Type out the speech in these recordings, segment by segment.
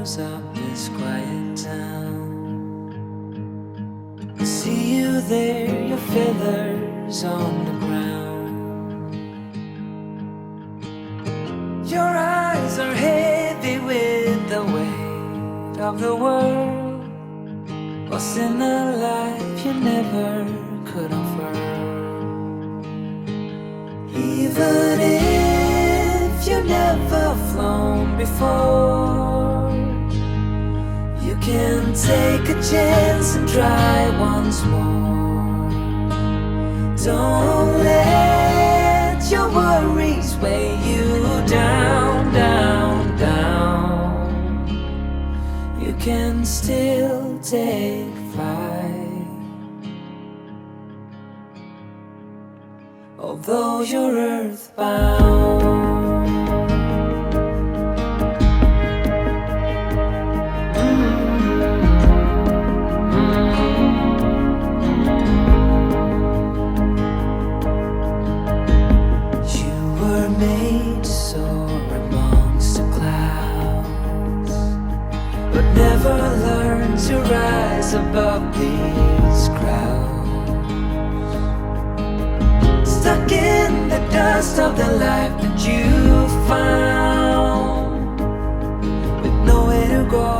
corners of this quiet town. I see you there, your feathers on the ground. Your eyes are heavy with the weight of the world. What's in a life you never could offer? Even if you never flown before, you can take a chance and try once more. Don't let your worries weigh you down, down, down. You can still take flight, although you're earthbound. Made to soar amongst the clouds, but never learn to rise above these crowds. Stuck in the dust of the life that you found, with nowhere to go,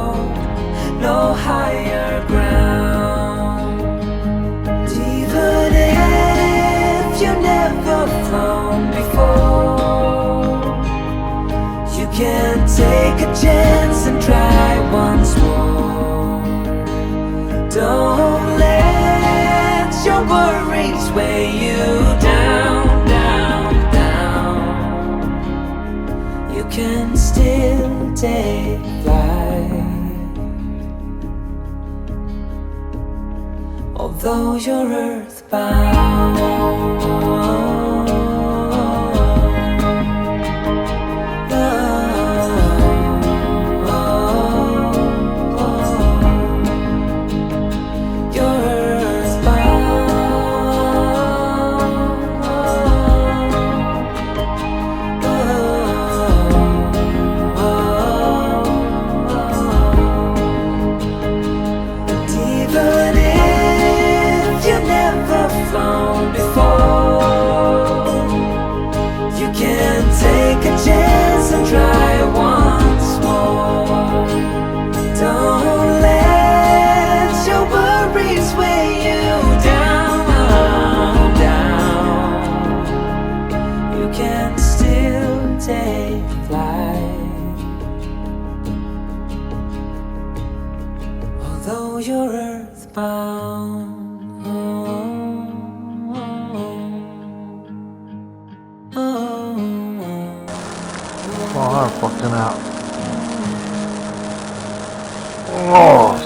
no higher ground. Even if you never flown before, you can take a chance and try once more. Don't let your worries weigh you down, down, down. You can still take flight, although you're earthbound. Although you're earthbound. Oh, I'm fucking out. Oh.